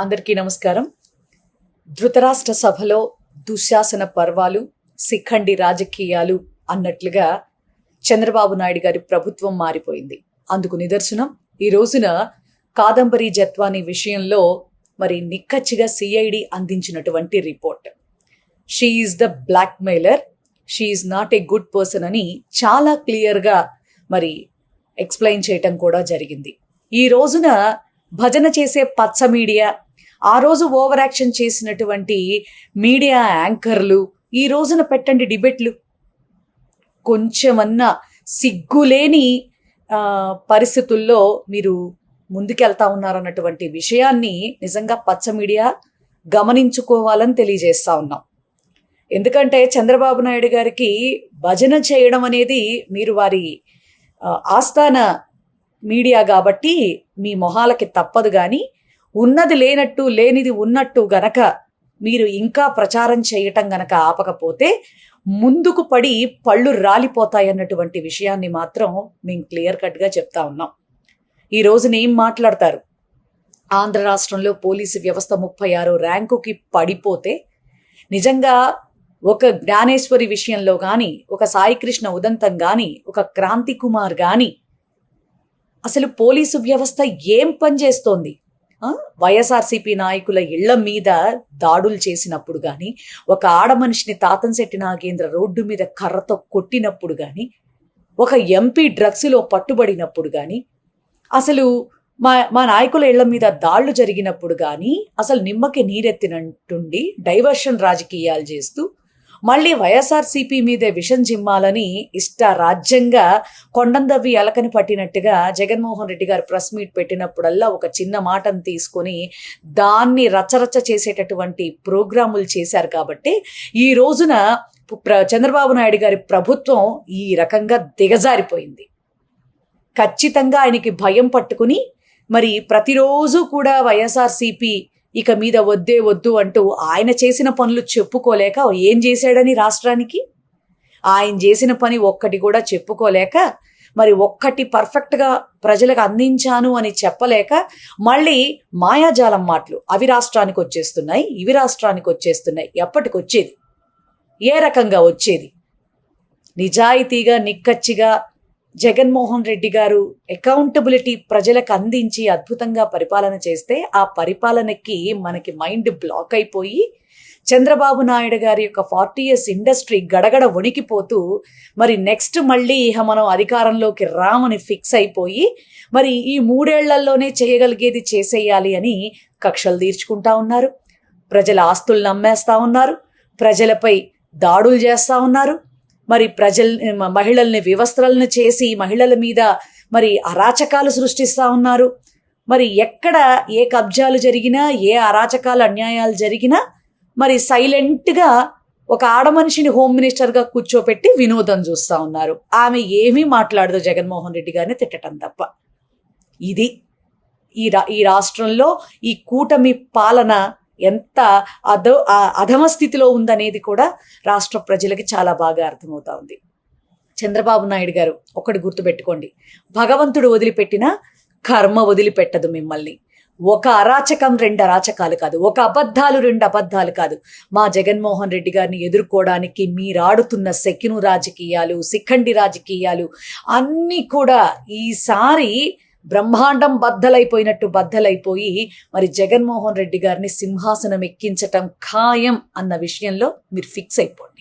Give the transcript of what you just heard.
అందరికీ నమస్కారం. ధృతరాష్ట్ర సభలో దుశ్శాసన పర్వాలు, శిఖండి రాజకీయాలు అన్నట్లుగా చంద్రబాబు నాయుడు గారి ప్రభుత్వం మారిపోయింది. అందుకు నిదర్శనం ఈ రోజున కాదంబరి జత్వాని విషయంలో మరి నిక్కచ్చిగా సిఐడి అందించినటువంటి report. She is the blackmailer, she is not a good person అని చాలా క్లియర్గా మరి ఎక్స్ప్లెయిన్ చేయటం కూడా జరిగింది. ఈ రోజున భజన చేసే పచ్చ మీడియా, ఆ రోజు ఓవర్ యాక్షన్ చేసినటువంటి మీడియా యాంకర్లు ఈ రోజున పెట్టండి డిబేట్లు. కొంచెమన్నా సిగ్గులేని పరిస్థితుల్లో మీరు ముందుకెళ్తా ఉన్నారన్నటువంటి విషయాన్ని నిజంగా పచ్చ మీడియా గమనించుకోవాలని తెలియజేస్తా ఉన్నాం. ఎందుకంటే చంద్రబాబు నాయుడు గారికి భజన చేయడం అనేది మీరు వారి ఆస్థాన మీడియా కాబట్టి మీ మొహాలకి తప్పదు. కానీ ఉన్నది లేనట్టు లేనిది ఉన్నట్టు గనక మీరు ఇంకా ప్రచారం చేయటం గనక ఆపకపోతే ముందుకు పడి పళ్ళు రాలిపోతాయన్నటువంటి విషయాన్ని మాత్రం మేము క్లియర్ కట్గా చెప్తా ఉన్నాం. ఈ రోజున ఏం మాట్లాడతారు? ఆంధ్ర రాష్ట్రంలో పోలీసు వ్యవస్థ 36వ ర్యాంకుకి పడిపోతే నిజంగా ఒక జ్ఞానేశ్వరి విషయంలో కానీ, ఒక సాయికృష్ణ ఉదంతం కానీ, ఒక క్రాంతి కుమార్ కానీ అసలు పోలీసు వ్యవస్థ ఏం పనిచేస్తోంది? వైఎస్ఆర్సీపీ నాయకుల ఇళ్ల మీద దాడులు చేసినప్పుడు కానీ, ఒక ఆడమనిషిని తాతంశెట్టి నాగేంద్ర రోడ్డు మీద కర్రతో కొట్టినప్పుడు కానీ, ఒక ఎంపీ డ్రగ్స్లో పట్టుబడినప్పుడు కానీ, అసలు మా నాయకుల ఇళ్ల మీద దాడులు జరిగినప్పుడు కానీ అసలు నిమ్మకి నీరెత్తినట్టుండి డైవర్షన్ రాజకీయాలు చేస్తూ మళ్ళీ వైఎస్ఆర్సీపీ మీదే విషం జిమ్మాలని రాజ్యంగా కొండందవ్వి ఎలకని పట్టినట్టుగా జగన్మోహన్ రెడ్డి గారు ప్రెస్ మీట్ పెట్టినప్పుడల్లా ఒక చిన్న మాటను తీసుకొని దాన్ని రచ్చరచ్చ చేసేటటువంటి ప్రోగ్రాములు చేశారు. కాబట్టి ఈ రోజున చంద్రబాబు నాయుడు గారి ప్రభుత్వం ఈ రకంగా దిగజారిపోయింది. ఖచ్చితంగా ఆయనకి భయం పట్టుకుని మరి ప్రతిరోజు కూడా వైఎస్ఆర్సీపీ ఇక మీద వద్దే వద్దు అంటూ ఆయన చేసిన పనులు చెప్పుకోలేక, ఏం చేశాడని రాష్ట్రానికి ఆయన చేసిన పని ఒక్కటి కూడా చెప్పుకోలేక, మరి ఒక్కటి పర్ఫెక్ట్గా ప్రజలకు అందించాను అని చెప్పలేక మళ్ళీ మాయాజాలం మాటలు అవి రాష్ట్రానికి వచ్చేస్తున్నాయి, ఇవి రాష్ట్రానికి వచ్చేస్తున్నాయి. ఎప్పటికొచ్చేది? ఏ రకంగా వచ్చేది? నిజాయితీగా నిక్కచ్చిగా జగన్మోహన్ రెడ్డి గారు అకౌంటబిలిటీ ప్రజలకు అందించి అద్భుతంగా పరిపాలన చేస్తే ఆ పరిపాలనకి మనకి మైండ్ బ్లాక్ అయిపోయి చంద్రబాబు నాయుడు గారి యొక్క 40 years ఇండస్ట్రీ గడగడ వణికిపోతూ మరి నెక్స్ట్ మళ్ళీ మనం అధికారంలోకి రామని ఫిక్స్ అయిపోయి మరి ఈ 3 ఏళ్లలోనే చేయగలిగేది చేసేయాలి అని కక్షలు తీర్చుకుంటా ఉన్నారు. ప్రజల ఆస్తులు నమ్మేస్తా ఉన్నారు, ప్రజలపై దాడులు చేస్తూ ఉన్నారు. మరి మహిళల్ని వివస్త్రలను చేసి మహిళల మీద మరి అరాచకాలు సృష్టిస్తూ ఉన్నారు. మరి ఎక్కడ ఏ కబ్జాలు జరిగినా, ఏ అరాచకాలు అన్యాయాలు జరిగినా మరి సైలెంట్గా ఒక ఆడమనిషిని హోమ్ మినిస్టర్గా కూర్చోపెట్టి వినోదం చూస్తూ ఉన్నారు. ఆమె ఏమీ మాట్లాడదు జగన్మోహన్ రెడ్డి గారిని తిట్టడం తప్ప. ఇది ఈ రాష్ట్రంలో ఈ కూటమి పాలన ఎంత అధమ స్థితిలో ఉందనేది కూడా రాష్ట్ర ప్రజలకి చాలా బాగా అర్థమవుతా ఉంది. చంద్రబాబు నాయుడు గారు ఒకటి గుర్తుపెట్టుకోండి, భగవంతుడు వదిలిపెట్టిన కర్మ వదిలిపెట్టదు మిమ్మల్ని. ఒక అరాచకం 2 అరాచకాలు కాదు, ఒక అబద్ధాలు 2 అబద్ధాలు కాదు. మా జగన్మోహన్ రెడ్డి గారిని ఎదుర్కోవడానికి మీరాడుతున్న సెకిను రాజకీయాలు, శిఖండి రాజకీయాలు అన్నీ కూడా ఈసారి బ్రహ్మాండం బద్దలైపోయి మరి జగన్మోహన్ రెడ్డి గారిని సింహాసనం ఎక్కించటం ఖాయం అన్న విషయంలో మీరు ఫిక్స్ అయిపోండి.